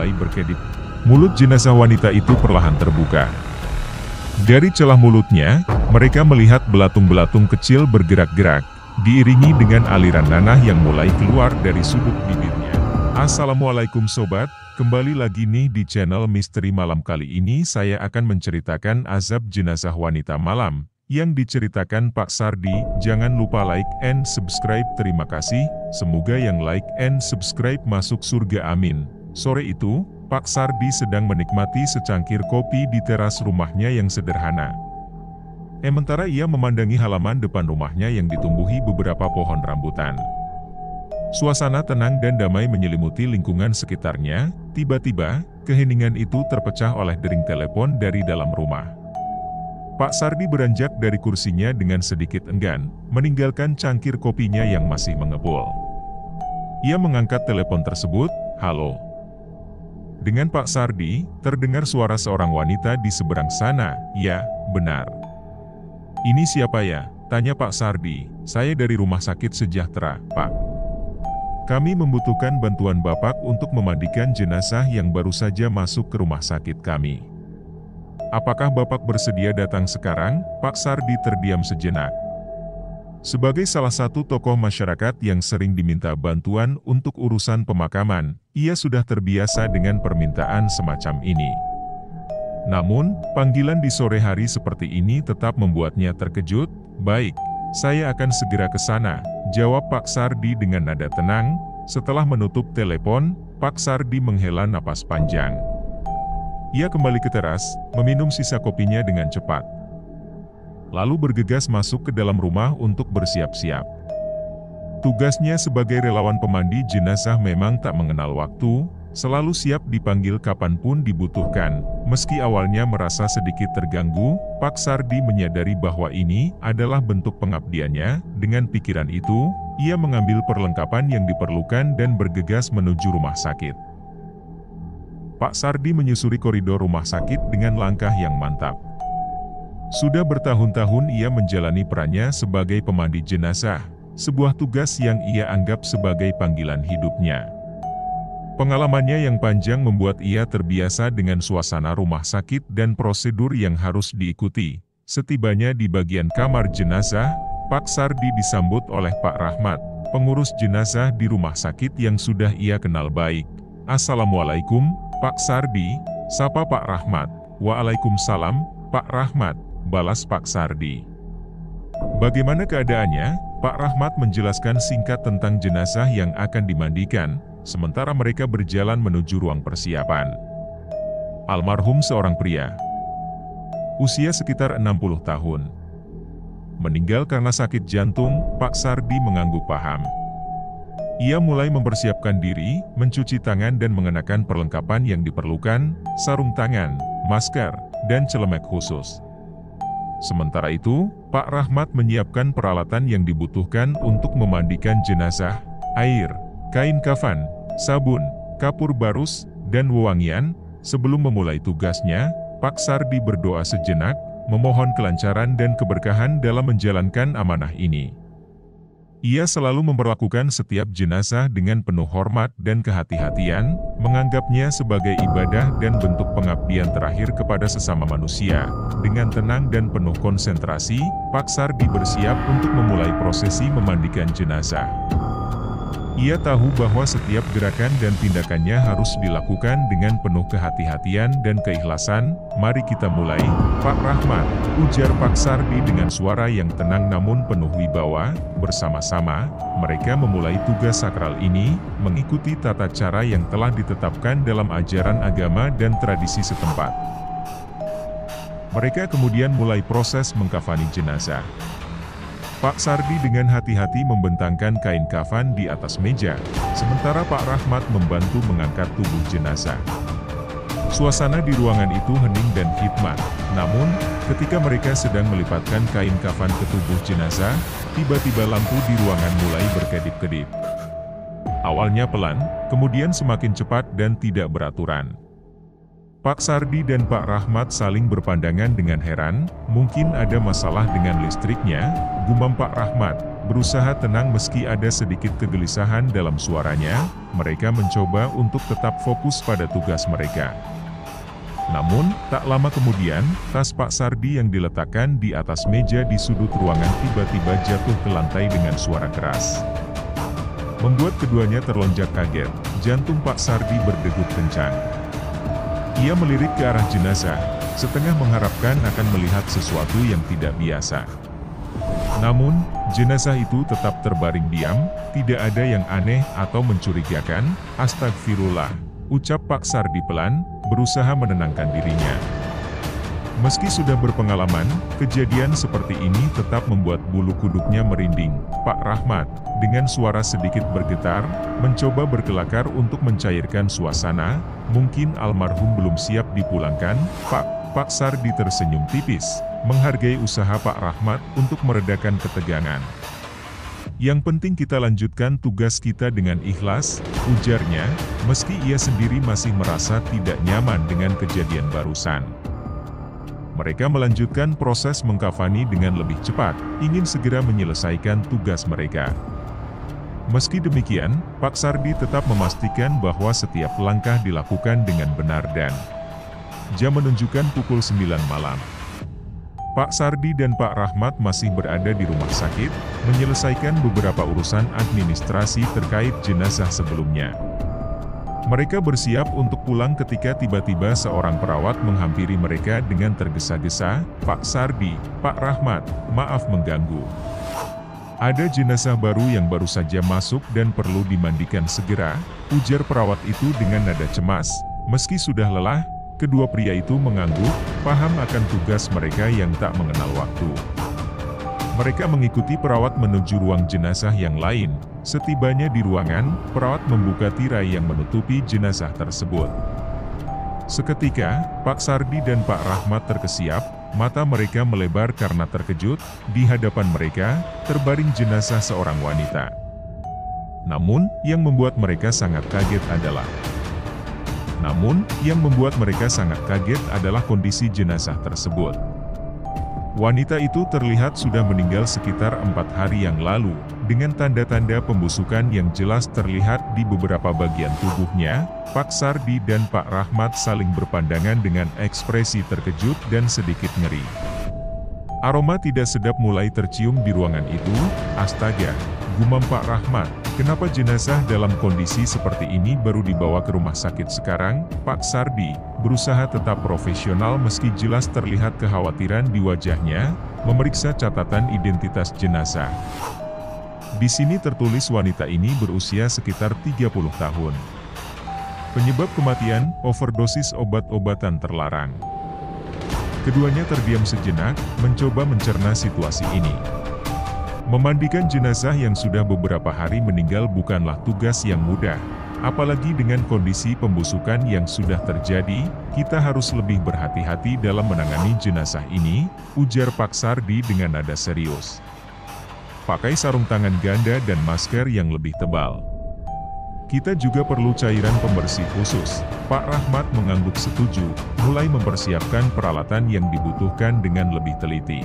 mulai berkedip. Mulut jenazah wanita itu perlahan terbuka. Dari celah mulutnya, mereka melihat belatung-belatung kecil bergerak-gerak, diiringi dengan aliran nanah yang mulai keluar dari sudut bibirnya. Assalamualaikum sobat, kembali lagi nih di channel Misteri Malam. Kali ini saya akan menceritakan azab jenazah wanita malam yang diceritakan Pak Sardi. Jangan lupa like and subscribe. Terima kasih, semoga yang like and subscribe masuk surga, amin. Sore itu, Pak Sardi sedang menikmati secangkir kopi di teras rumahnya yang sederhana. Sementara ia memandangi halaman depan rumahnya yang ditumbuhi beberapa pohon rambutan. Suasana tenang dan damai menyelimuti lingkungan sekitarnya. Tiba-tiba, keheningan itu terpecah oleh dering telepon dari dalam rumah. Pak Sardi beranjak dari kursinya dengan sedikit enggan, meninggalkan cangkir kopinya yang masih mengepul. Ia mengangkat telepon tersebut. Halo. Dengan Pak Sardi, terdengar suara seorang wanita di seberang sana. Ya, benar. Ini siapa ya? Tanya Pak Sardi. Saya dari Rumah Sakit Sejahtera, Pak. Kami membutuhkan bantuan Bapak untuk memandikan jenazah yang baru saja masuk ke rumah sakit kami. Apakah Bapak bersedia datang sekarang? Pak Sardi terdiam sejenak. Sebagai salah satu tokoh masyarakat yang sering diminta bantuan untuk urusan pemakaman, ia sudah terbiasa dengan permintaan semacam ini. Namun, panggilan di sore hari seperti ini tetap membuatnya terkejut. Baik, saya akan segera ke sana, jawab Pak Sardi dengan nada tenang. Setelah menutup telepon, Pak Sardi menghela napas panjang. Ia kembali ke teras, meminum sisa kopinya dengan cepat. Lalu bergegas masuk ke dalam rumah untuk bersiap-siap. Tugasnya sebagai relawan pemandi jenazah memang tak mengenal waktu, selalu siap dipanggil kapanpun dibutuhkan. Meski awalnya merasa sedikit terganggu, Pak Sardi menyadari bahwa ini adalah bentuk pengabdiannya. Dengan pikiran itu, ia mengambil perlengkapan yang diperlukan dan bergegas menuju rumah sakit. Pak Sardi menyusuri koridor rumah sakit dengan langkah yang mantap. Sudah bertahun-tahun ia menjalani perannya sebagai pemandi jenazah, sebuah tugas yang ia anggap sebagai panggilan hidupnya. Pengalamannya yang panjang membuat ia terbiasa dengan suasana rumah sakit dan prosedur yang harus diikuti. Setibanya di bagian kamar jenazah, Pak Sardi disambut oleh Pak Rahmat, pengurus jenazah di rumah sakit yang sudah ia kenal baik. Assalamualaikum, Pak Sardi, sapa Pak Rahmat. Waalaikumsalam, Pak Rahmat, balas Pak Sardi. Bagaimana keadaannya? Pak Rahmat menjelaskan singkat tentang jenazah yang akan dimandikan, sementara mereka berjalan menuju ruang persiapan. Almarhum seorang pria. Usia sekitar 60 tahun. Meninggal karena sakit jantung. Pak Sardi mengangguk paham. Ia mulai mempersiapkan diri, mencuci tangan dan mengenakan perlengkapan yang diperlukan, sarung tangan, masker, dan celemek khusus. Sementara itu, Pak Rahmat menyiapkan peralatan yang dibutuhkan untuk memandikan jenazah, air, kain kafan, sabun, kapur barus, dan wewangian. Sebelum memulai tugasnya, Pak Sardi berdoa sejenak, memohon kelancaran dan keberkahan dalam menjalankan amanah ini. Ia selalu memperlakukan setiap jenazah dengan penuh hormat dan kehati-hatian, menganggapnya sebagai ibadah dan bentuk pengabdian terakhir kepada sesama manusia. Dengan tenang dan penuh konsentrasi, Pak Sardi bersiap untuk memulai prosesi memandikan jenazah. Ia tahu bahwa setiap gerakan dan tindakannya harus dilakukan dengan penuh kehati-hatian dan keikhlasan. Mari kita mulai, Pak Rahmat, ujar Pak Sardi dengan suara yang tenang namun penuh wibawa. Bersama-sama, mereka memulai tugas sakral ini, mengikuti tata cara yang telah ditetapkan dalam ajaran agama dan tradisi setempat. Mereka kemudian mulai proses mengkafani jenazah. Pak Sardi dengan hati-hati membentangkan kain kafan di atas meja, sementara Pak Rahmat membantu mengangkat tubuh jenazah. Suasana di ruangan itu hening dan hikmat, namun, ketika mereka sedang melipatkan kain kafan ke tubuh jenazah, tiba-tiba lampu di ruangan mulai berkedip-kedip. Awalnya pelan, kemudian semakin cepat dan tidak beraturan. Pak Sardi dan Pak Rahmat saling berpandangan dengan heran. Mungkin ada masalah dengan listriknya, gumam Pak Rahmat. berusaha tenang meski ada sedikit kegelisahan dalam suaranya. Mereka mencoba untuk tetap fokus pada tugas mereka. Namun, tak lama kemudian, tas Pak Sardi yang diletakkan di atas meja di sudut ruangan tiba-tiba jatuh ke lantai dengan suara keras. Membuat keduanya terlonjak kaget, jantung Pak Sardi berdegup kencang. Ia melirik ke arah jenazah, setengah mengharapkan akan melihat sesuatu yang tidak biasa. Namun, jenazah itu tetap terbaring diam, tidak ada yang aneh atau mencurigakan. Astagfirullah, ucap Pak Sardi pelan, berusaha menenangkan dirinya. Meski sudah berpengalaman, kejadian seperti ini tetap membuat bulu kuduknya merinding. Pak Rahmat, dengan suara sedikit bergetar, mencoba berkelakar untuk mencairkan suasana. Mungkin almarhum belum siap dipulangkan, Pak. Pak Sardi tersenyum tipis, menghargai usaha Pak Rahmat untuk meredakan ketegangan. Yang penting kita lanjutkan tugas kita dengan ikhlas, ujarnya, meski ia sendiri masih merasa tidak nyaman dengan kejadian barusan. Mereka melanjutkan proses mengkafani dengan lebih cepat, ingin segera menyelesaikan tugas mereka. Meski demikian, Pak Sardi tetap memastikan bahwa setiap langkah dilakukan dengan benar dan jam menunjukkan pukul 9 malam. Pak Sardi dan Pak Rahmat masih berada di rumah sakit, menyelesaikan beberapa urusan administrasi terkait jenazah sebelumnya. Mereka bersiap untuk pulang ketika tiba-tiba seorang perawat menghampiri mereka dengan tergesa-gesa. Pak Sardi, Pak Rahmat, maaf mengganggu. Ada jenazah baru yang baru saja masuk dan perlu dimandikan segera, ujar perawat itu dengan nada cemas. Meski sudah lelah, kedua pria itu mengangguk, paham akan tugas mereka yang tak mengenal waktu. Mereka mengikuti perawat menuju ruang jenazah yang lain. Setibanya di ruangan, perawat membuka tirai yang menutupi jenazah tersebut. Seketika, Pak Sardi dan Pak Rahmat terkesiap, mata mereka melebar karena terkejut. Di hadapan mereka, terbaring jenazah seorang wanita. Namun, yang membuat mereka sangat kaget adalah kondisi jenazah tersebut. Wanita itu terlihat sudah meninggal sekitar 4 hari yang lalu, dengan tanda-tanda pembusukan yang jelas terlihat di beberapa bagian tubuhnya. Pak Sardi dan Pak Rahmat saling berpandangan dengan ekspresi terkejut dan sedikit ngeri. Aroma tidak sedap mulai tercium di ruangan itu. Astaga, gumam Pak Rahmat, kenapa jenazah dalam kondisi seperti ini baru dibawa ke rumah sakit sekarang? Pak Sardi berusaha tetap profesional meski jelas terlihat kekhawatiran di wajahnya, memeriksa catatan identitas jenazah. Di sini tertulis wanita ini berusia sekitar 30 tahun. Penyebab kematian, overdosis obat-obatan terlarang. Keduanya terdiam sejenak, mencoba mencerna situasi ini. Memandikan jenazah yang sudah beberapa hari meninggal bukanlah tugas yang mudah. Apalagi dengan kondisi pembusukan yang sudah terjadi, kita harus lebih berhati-hati dalam menangani jenazah ini, ujar Pak Sardi dengan nada serius. Pakai sarung tangan ganda dan masker yang lebih tebal. Kita juga perlu cairan pembersih khusus. Pak Rahmat mengangguk setuju, mulai mempersiapkan peralatan yang dibutuhkan dengan lebih teliti.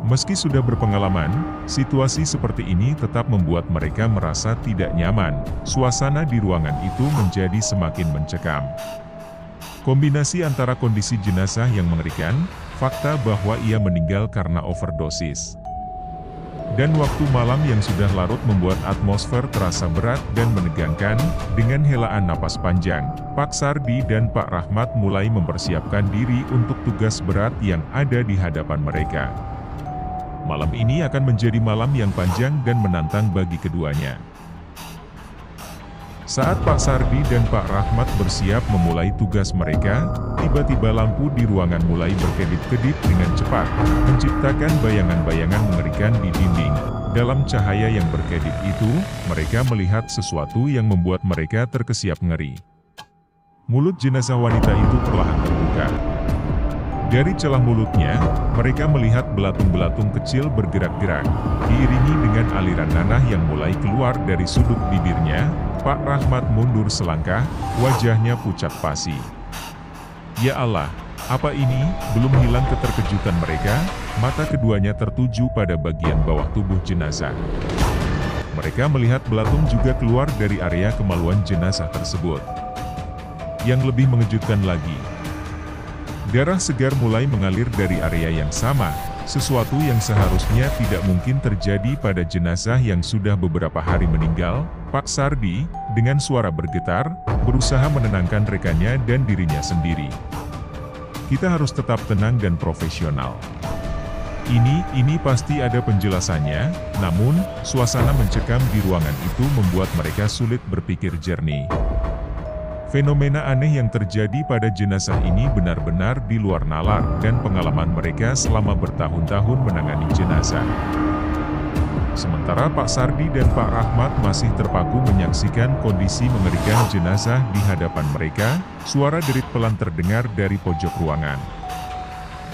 Meski sudah berpengalaman, situasi seperti ini tetap membuat mereka merasa tidak nyaman. Suasana di ruangan itu menjadi semakin mencekam. Kombinasi antara kondisi jenazah yang mengerikan, fakta bahwa ia meninggal karena overdosis, dan waktu malam yang sudah larut membuat atmosfer terasa berat dan menegangkan. Dengan helaan napas panjang, Pak Sardi dan Pak Rahmat mulai mempersiapkan diri untuk tugas berat yang ada di hadapan mereka. Malam ini akan menjadi malam yang panjang dan menantang bagi keduanya. Saat Pak Sardi dan Pak Rahmat bersiap memulai tugas mereka, tiba-tiba lampu di ruangan mulai berkedip-kedip dengan cepat, menciptakan bayangan-bayangan mengerikan di dinding. Dalam cahaya yang berkedip itu, mereka melihat sesuatu yang membuat mereka terkesiap ngeri. Mulut jenazah wanita itu perlahan terbuka. Dari celah mulutnya, mereka melihat belatung-belatung kecil bergerak-gerak, diiringi dengan aliran nanah yang mulai keluar dari sudut bibirnya. Pak Rahmat mundur selangkah, wajahnya pucat pasi. Ya Allah, Apa ini? Belum hilang keterkejutan mereka, mata keduanya tertuju pada bagian bawah tubuh jenazah. Mereka melihat belatung juga keluar dari area kemaluan jenazah tersebut. Yang lebih mengejutkan lagi, darah segar mulai mengalir dari area yang sama, sesuatu yang seharusnya tidak mungkin terjadi pada jenazah yang sudah beberapa hari meninggal. Pak Sardi, dengan suara bergetar, berusaha menenangkan rekannya dan dirinya sendiri. Kita harus tetap tenang dan profesional. Ini pasti ada penjelasannya, namun, suasana mencekam di ruangan itu membuat mereka sulit berpikir jernih. Fenomena aneh yang terjadi pada jenazah ini benar-benar di luar nalar dan pengalaman mereka selama bertahun-tahun menangani jenazah. Sementara Pak Sardi dan Pak Rahmat masih terpaku menyaksikan kondisi mengerikan jenazah di hadapan mereka, suara derit pelan terdengar dari pojok ruangan.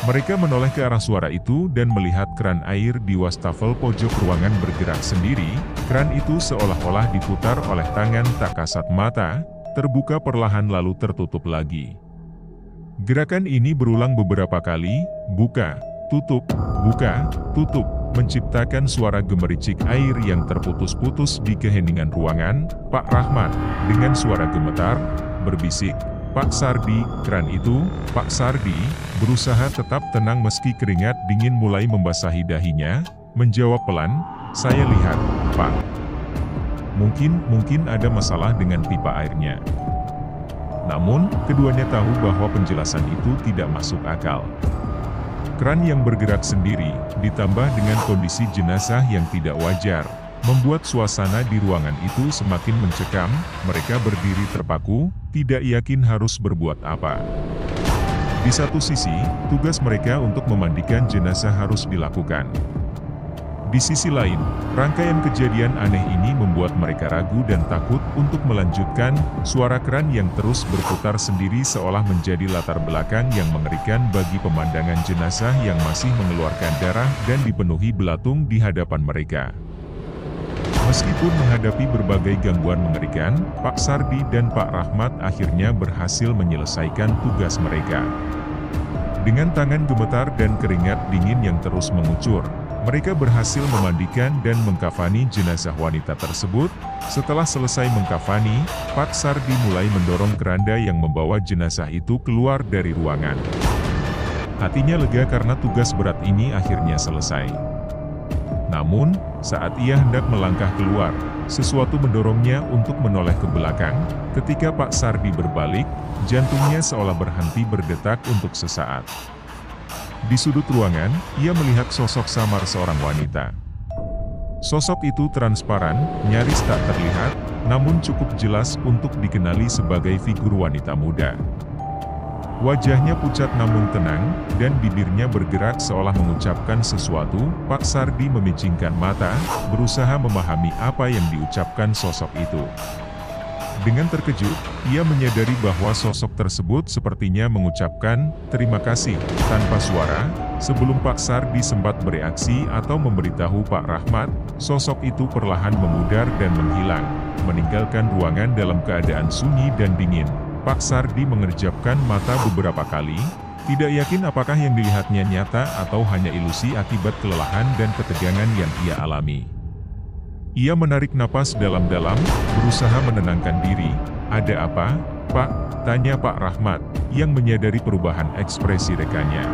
Mereka menoleh ke arah suara itu dan melihat keran air di wastafel pojok ruangan bergerak sendiri. Keran itu seolah-olah diputar oleh tangan tak kasat mata, terbuka perlahan lalu tertutup lagi. Gerakan ini berulang beberapa kali, buka, tutup, menciptakan suara gemericik air yang terputus-putus di keheningan ruangan. Pak Rahmat, dengan suara gemetar, berbisik, "Pak Sardi, keran itu." Pak Sardi berusaha tetap tenang meski keringat dingin mulai membasahi dahinya, menjawab pelan, "Saya lihat, Pak. Mungkin ada masalah dengan pipa airnya." Namun, keduanya tahu bahwa penjelasan itu tidak masuk akal. Keran yang bergerak sendiri, ditambah dengan kondisi jenazah yang tidak wajar, membuat suasana di ruangan itu semakin mencekam. Mereka berdiri terpaku, tidak yakin harus berbuat apa. Di satu sisi, tugas mereka untuk memandikan jenazah harus dilakukan. Di sisi lain, rangkaian kejadian aneh ini membuat mereka ragu dan takut untuk melanjutkan. Suara keran yang terus berputar sendiri seolah menjadi latar belakang yang mengerikan bagi pemandangan jenazah yang masih mengeluarkan darah dan dipenuhi belatung di hadapan mereka. Meskipun menghadapi berbagai gangguan mengerikan, Pak Sardi dan Pak Rahmat akhirnya berhasil menyelesaikan tugas mereka. Dengan tangan gemetar dan keringat dingin yang terus mengucur, mereka berhasil memandikan dan mengkafani jenazah wanita tersebut. Setelah selesai mengkafani, Pak Sardi mulai mendorong keranda yang membawa jenazah itu keluar dari ruangan. Hatinya lega karena tugas berat ini akhirnya selesai. Namun, saat ia hendak melangkah keluar, sesuatu mendorongnya untuk menoleh ke belakang. Ketika Pak Sardi berbalik, jantungnya seolah berhenti berdetak untuk sesaat. Di sudut ruangan, ia melihat sosok samar seorang wanita. Sosok itu transparan, nyaris tak terlihat, namun cukup jelas untuk dikenali sebagai figur wanita muda. Wajahnya pucat namun tenang, dan bibirnya bergerak seolah mengucapkan sesuatu. Pak Sardi memicingkan mata, berusaha memahami apa yang diucapkan sosok itu. Dengan terkejut, ia menyadari bahwa sosok tersebut sepertinya mengucapkan terima kasih tanpa suara. Sebelum Pak Sardi sempat bereaksi atau memberitahu Pak Rahmat, sosok itu perlahan memudar dan menghilang, meninggalkan ruangan dalam keadaan sunyi dan dingin. Pak Sardi mengerjapkan mata beberapa kali, tidak yakin apakah yang dilihatnya nyata atau hanya ilusi akibat kelelahan dan ketegangan yang ia alami. Ia menarik napas dalam-dalam, berusaha menenangkan diri. "Ada apa, Pak?" tanya Pak Rahmat, yang menyadari perubahan ekspresi rekannya.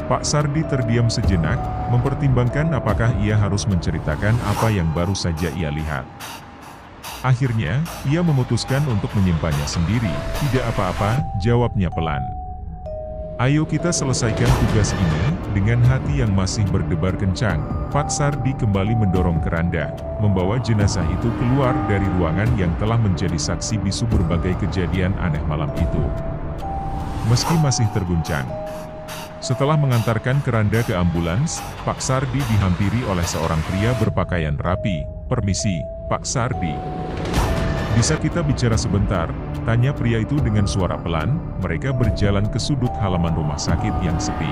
Pak Sardi terdiam sejenak, mempertimbangkan apakah ia harus menceritakan apa yang baru saja ia lihat. Akhirnya, ia memutuskan untuk menyimpannya sendiri. "Tidak apa-apa," jawabnya pelan. "Ayo kita selesaikan tugas ini." Dengan hati yang masih berdebar kencang, Pak Sardi kembali mendorong keranda, membawa jenazah itu keluar dari ruangan yang telah menjadi saksi bisu berbagai kejadian aneh malam itu. Meski masih terguncang, setelah mengantarkan keranda ke ambulans, Pak Sardi dihampiri oleh seorang pria berpakaian rapi. "Permisi, Pak Sardi. Bisa kita bicara sebentar?" tanya pria itu dengan suara pelan. Mereka berjalan ke sudut halaman rumah sakit yang sepi.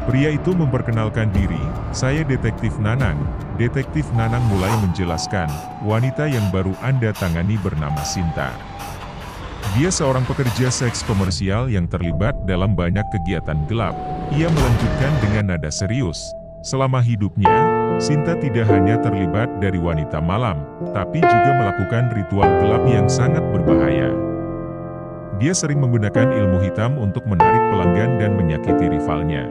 Pria itu memperkenalkan diri, "Saya Detektif Nanang." Detektif Nanang mulai menjelaskan, "Wanita yang baru Anda tangani bernama Sinta. Dia seorang pekerja seks komersial yang terlibat dalam banyak kegiatan gelap. Ia melanjutkan dengan nada serius. Selama hidupnya, Sinta tidak hanya terlibat dari wanita malam, tapi juga melakukan ritual gelap yang sangat berbahaya. Dia sering menggunakan ilmu hitam untuk menarik pelanggan dan menyakiti rivalnya.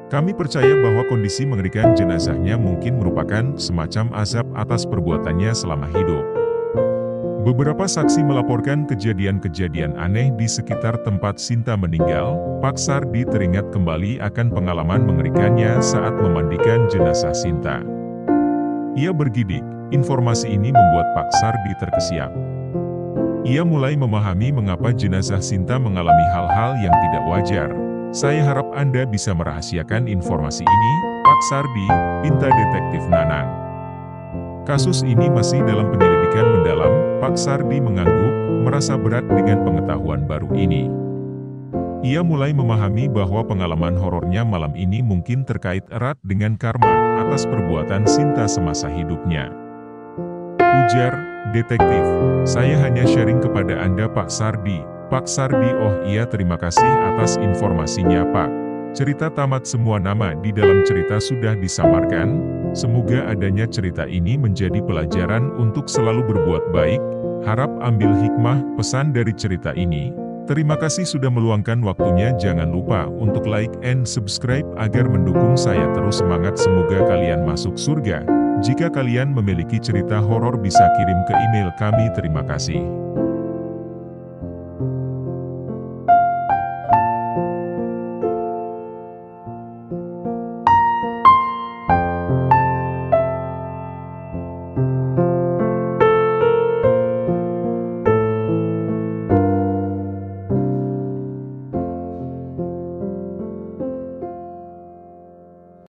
Kami percaya bahwa kondisi mengerikan jenazahnya mungkin merupakan semacam azab atas perbuatannya selama hidup. Beberapa saksi melaporkan kejadian-kejadian aneh di sekitar tempat Sinta meninggal. Pak Sardi teringat kembali akan pengalaman mengerikannya saat memandikan jenazah Sinta. Ia bergidik. Informasi ini membuat Pak Sardi terkesiap. Ia mulai memahami mengapa jenazah Sinta mengalami hal-hal yang tidak wajar. Saya harap Anda bisa merahasiakan informasi ini, Pak Sardi, pinta Detektif Nanang. Kasus ini masih dalam penyelidikan mendalam. Pak Sardi mengangguk, merasa berat dengan pengetahuan baru ini. Ia mulai memahami bahwa pengalaman horornya malam ini mungkin terkait erat dengan karma atas perbuatan Sinta semasa hidupnya. Ujar detektif, "Saya hanya sharing kepada Anda, Pak Sardi." Pak Sardi, "Oh iya, terima kasih atas informasinya, Pak. Cerita tamat, semua nama di dalam cerita sudah disamarkan. Semoga adanya cerita ini menjadi pelajaran untuk selalu berbuat baik. Harap ambil hikmah pesan dari cerita ini. Terima kasih sudah meluangkan waktunya. Jangan lupa untuk like and subscribe agar mendukung saya terus semangat. Semoga kalian masuk surga. Jika kalian memiliki cerita horor bisa kirim ke email kami. Terima kasih."